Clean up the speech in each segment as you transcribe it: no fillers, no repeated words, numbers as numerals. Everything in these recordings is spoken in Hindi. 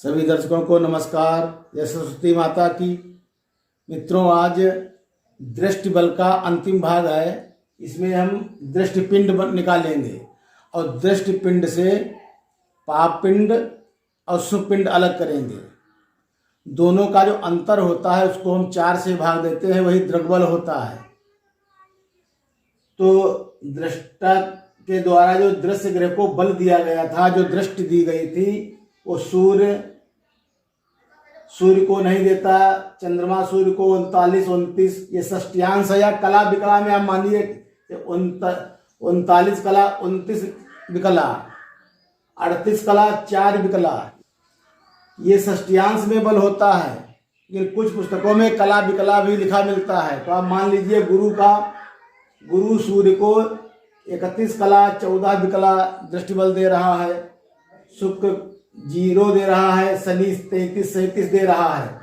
सभी दर्शकों को नमस्कार। जय सरस्वती माता की। मित्रों, आज दृष्टि बल का अंतिम भाग है। इसमें हम दृष्टि पिंड निकालेंगे और दृष्टि पिंड से पाप पिंड और शुभ पिंड अलग करेंगे। दोनों का जो अंतर होता है उसको हम 4 से भाग देते हैं, वही दृग्बल होता है। तो दृष्टा के द्वारा जो दृश्य ग्रह को बल दिया गया था, जो दृष्टि दी गई थी, वो सूर्य को नहीं देता। चंद्रमा सूर्य को 39-29 ये षष्टियांश है, या कला विकला में आप मानिए 39 कला 29 विकला 38 कला 4 विकला, ये षष्टियांश में बल होता है। लेकिन कुछ पुस्तकों में कला विकला भी लिखा मिलता है। तो आप मान लीजिए गुरु सूर्य को 31 कला 14 विकला दृष्टि बल दे रहा है, शुक्र 0 दे रहा है, शनि 33-37 दे रहा है।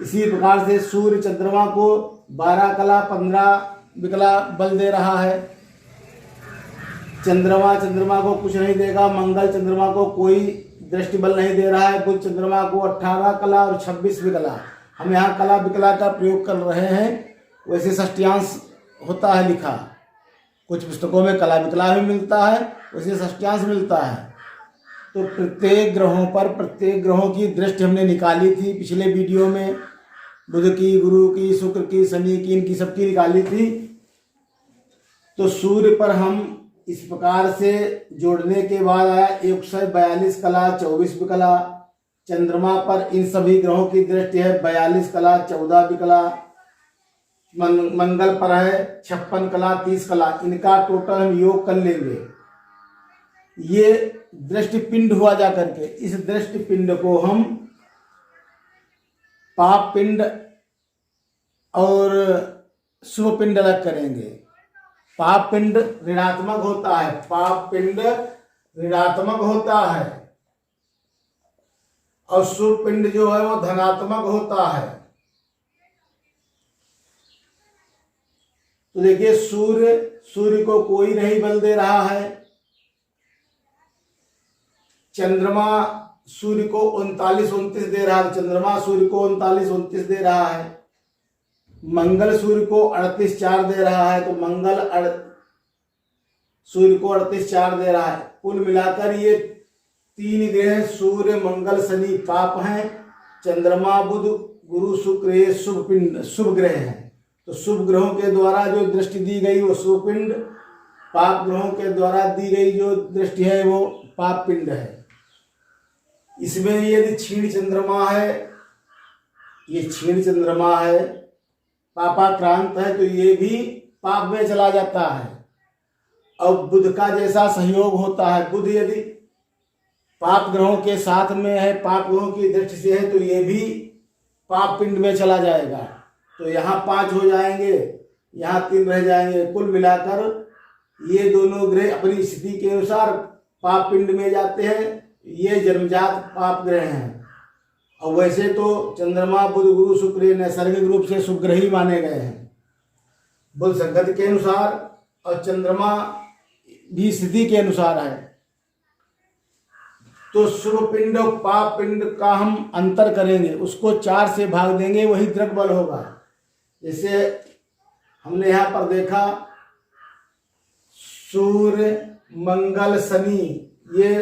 इसी प्रकार से सूर्य चंद्रमा को 12 कला 15 विकला बल दे रहा है। चंद्रमा को कुछ नहीं देगा। मंगल चंद्रमा को कोई दृष्टि बल नहीं दे रहा है। बुध चंद्रमा को 18 कला और 26 विकला। हम यहाँ कला विकला का प्रयोग कर रहे हैं, वैसे षष्टियांश होता है लिखा। कुछ पुस्तकों में कला विकला भी मिलता है, वैसे षष्टियांश मिलता है। तो प्रत्येक ग्रहों की दृष्टि हमने निकाली थी पिछले वीडियो में। बुध की, गुरु की, शुक्र की, शनि की, इनकी सबकी निकाली थी। तो सूर्य पर हम इस प्रकार से जोड़ने के बाद आया 142 कला 24 विकला। चंद्रमा पर इन सभी ग्रहों की दृष्टि है 42 कला 14 विकला। मंगल पर है 56 कला 30 कला। इनका टोटल हम योग कर लेंगे। ये दृष्टि पिंड हुआ जा करके। इस दृष्टि पिंड को हम पाप पिंड और शुभ पिंड अलग करेंगे। पाप पिंड ऋणात्मक होता है, पाप पिंड ऋणात्मक होता है, और शुभ पिंड जो है वो धनात्मक होता है। तो देखिए, सूर्य को कोई नहीं बल दे रहा है। चंद्रमा सूर्य को 39-29 दे रहा है। चंद्रमा सूर्य को 39-29 दे रहा है। मंगल सूर्य को 38-4 दे रहा है। तो मंगल सूर्य को 38-4 दे रहा है। कुल मिलाकर ये 3 ग्रह सूर्य मंगल शनि पाप हैं। चंद्रमा बुध गुरु शुक्र ये शुभ ग्रह हैं। तो शुभ ग्रहों के द्वारा जो दृष्टि दी गई वो शुभ पिंड, पाप ग्रहों के द्वारा दी गई जो दृष्टि है वो पाप पिंड है। इसमें यदि क्षीण चंद्रमा है, ये क्षीण चंद्रमा है, पापाक्रांत है, तो ये भी पाप में चला जाता है। और बुध का जैसा सहयोग होता है, बुध यदि पाप ग्रहों के साथ में है, पाप ग्रहों की दृष्टि से है, तो ये भी पाप पिंड में चला जाएगा। तो यहाँ 5 हो जाएंगे, यहाँ 3 रह जाएंगे। कुल मिलाकर ये दोनों ग्रह अपनी स्थिति के अनुसार पाप पिंड में जाते हैं। ये जन्मजात पाप ग्रह हैं। और वैसे तो चंद्रमा बुध गुरु शुक्र नैसर्गिक रूप से शुभ ग्रह ही माने गए हैं, बुध संगति के अनुसार, और चंद्रमा भी स्थिति के अनुसार है। तो शुभ पिंड और पाप पिंड का हम अंतर करेंगे, उसको 4 से भाग देंगे, वही दृग्बल होगा। जैसे हमने यहाँ पर देखा, सूर्य मंगल शनि ये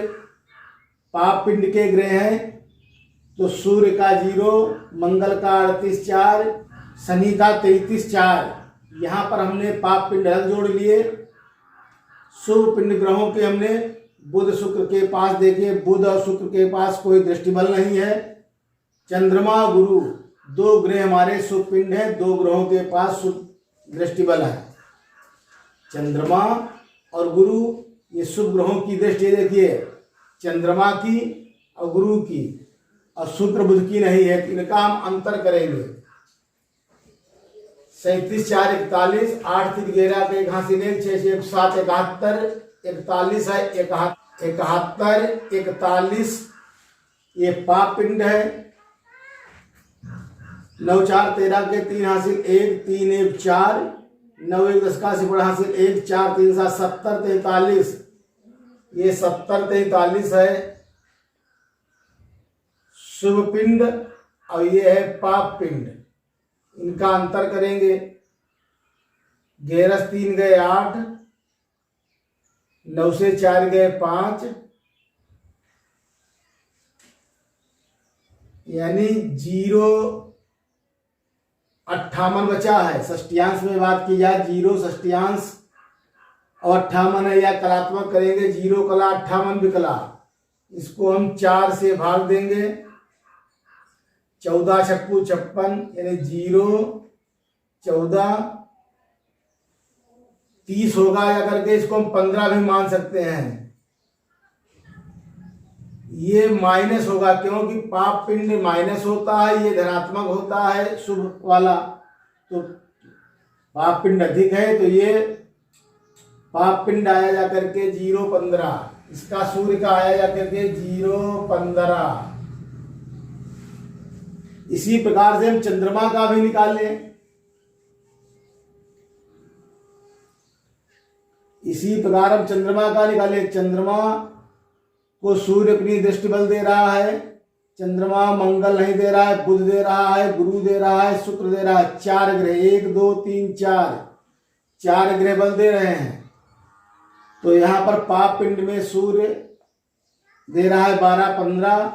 पाप पिंड के ग्रह हैं। तो सूर्य का 0, मंगल का 38-4, शनि का 33-4। यहाँ पर हमने पाप पिंड अलग जोड़ लिए। शुभ पिंड ग्रहों के हमने बुध शुक्र के पास देखे, बुध और शुक्र के पास कोई दृष्टि बल नहीं है। चंद्रमा गुरु 2 ग्रह हमारे शुभ पिंड है, 2 ग्रहों के पास शुभ दृष्टि बल है। चंद्रमा और गुरु ये शुभ ग्रहों की दृष्टि देखिए, चंद्रमा की और गुरु की, और शुक्र बुध की नहीं है। इनका हम अंतर करेंगे। 37-4 41, 8-3 11 के 1 हासिल 1, 6 7 71, 41 है 71 41, ये पाप पिंड है। 9-4 13 के 3 हासिल 1, 3 1 4, 9 1 10 का सिपड़ हासिल 1, 4 3 7 70 43, ये 70 43 है। शुभ पिंड और ये है पाप पिंड, इनका अंतर करेंगे। 11 3 गए 8, 9 से 4 गए 5, यानी 0,58 बचा है। षष्टियांश में बात की जाए 0 षष्टियांश और 58 है, या कलात्मक करेंगे 0 कला 58 विकला, इसको हम 4 से भाग देंगे। 14 छक्कू 56, यानी 0 14 30 होगा, या करके इसको हम 15 भी मान सकते हैं। ये माइनस होगा क्योंकि पाप पिंड माइनस होता है, ये धनात्मक होता है शुभ वाला, तो पाप पिंड अधिक है, तो ये पाप पिंड आया जा करके 0,15, इसका सूर्य का आया जा करके 0,15। इसी प्रकार से हम चंद्रमा का भी निकाल लें। इसी प्रकार हम चंद्रमा का निकालें। चंद्रमा को सूर्य अपनी दृष्टि बल दे रहा है, चंद्रमा मंगल नहीं दे रहा है, बुध दे रहा है, गुरु दे रहा है, शुक्र दे रहा है। 4 ग्रह 1 2 3 4 ग्रह बल दे रहे हैं। तो यहां पर पाप पिंड में सूर्य दे रहा है 12 15,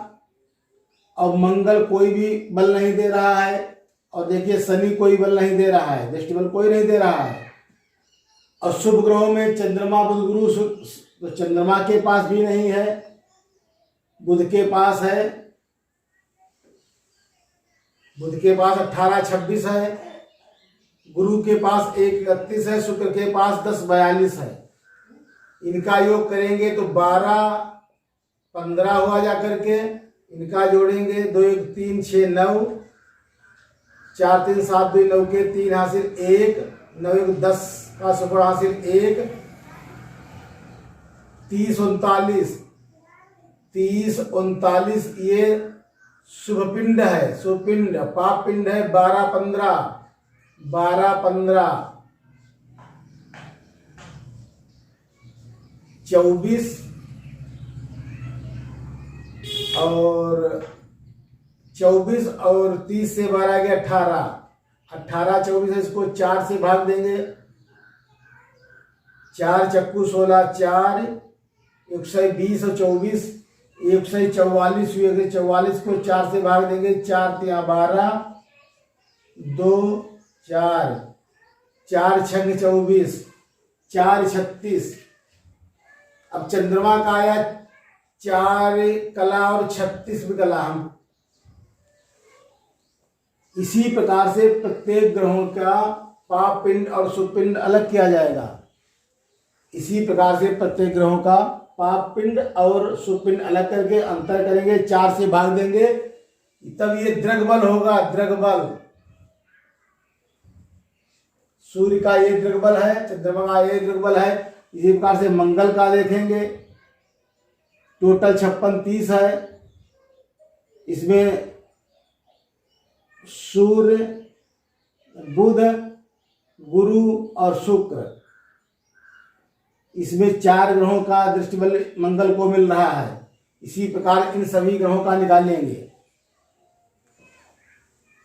और मंगल कोई भी बल नहीं दे रहा है, और देखिए शनि कोई बल नहीं दे रहा है, दृष्टि बल कोई नहीं दे रहा है। और शुभ ग्रहों में चंद्रमा बुध गुरु शुक्र, तो चंद्रमा के पास भी नहीं है, बुध के पास है, बुध के पास 18 26 है, गुरु के पास 1 31 है, शुक्र के पास 10 42 है। इनका योग करेंगे तो 12 15 हुआ जा करके, इनका जोड़ेंगे 2 1 3 6 9, 4 3 7 2 9 के 3 हासिल 1, 9 1 10 का शुक्र हासिल 1, 30 39 30 39, ये शुभ पिंड है, शुभ पिंड। पाप पिंड है 12 15 12 15 24 और 24 और 30 से 12 गया 18 18 24 है, इसको 4 से भाग देंगे। 4 चक्कू 16 4 120 और 24 144 हुए, 44 को 4 से भाग देंगे। 4 3 12 2 4 4 6 24 4 36। अब चंद्रमा का आया 4 कला और 36 विकला। हम इसी प्रकार से प्रत्येक ग्रहों का पाप पिंड और शुभ पिंड अलग किया जाएगा। इसी प्रकार से प्रत्येक ग्रहों का पाप पिंड और शुभ पिंड अलग करके अंतर करेंगे, 4 से भाग देंगे, तब ये दृग्बल होगा। दृग्बल सूर्य का ये दृग्बल है, चंद्रमा का ये दृग्बल है। इसी प्रकार से मंगल का देखेंगे, टोटल 56 30 है। इसमें सूर्य बुध गुरु और शुक्र, इसमें 4 ग्रहों का दृष्टिबल मंगल को मिल रहा है। इसी प्रकार इन सभी ग्रहों का निकालेंगे।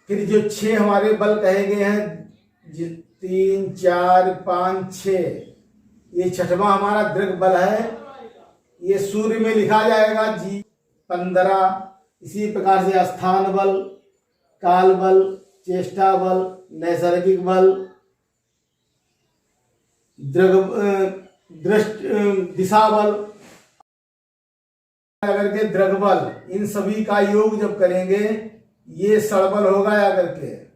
फिर जो 6 हमारे बल कहे गए हैं, 3 4 5 6, ये 6वां हमारा दृग बल है। ये सूर्य में लिखा जाएगा जी 15। इसी प्रकार से स्थान बल, काल बल, चेष्टा बल, नैसर्गिक बल, दिशा बल करके दृग्बल, इन सभी का योग जब करेंगे ये सड़बल होगा या करके।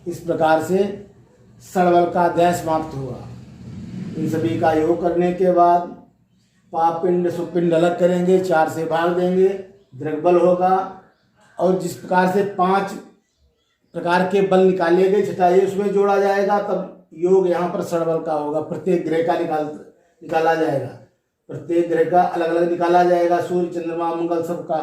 इस प्रकार से सड़बल का अध्याय समाप्त हुआ। इन सभी का योग करने के बाद पाप पिंड शुभ पिंड अलग करेंगे, 4 से भाग देंगे, दृग्बल होगा। और जिस प्रकार से 5 प्रकार के बल निकाले गए, छठा ये उसमें जोड़ा जाएगा, तब योग यहाँ पर सड़बल का होगा। प्रत्येक ग्रह का निकाला जाएगा, प्रत्येक ग्रह का अलग अलग निकाला जाएगा, सूर्य चंद्रमा मंगल सबका।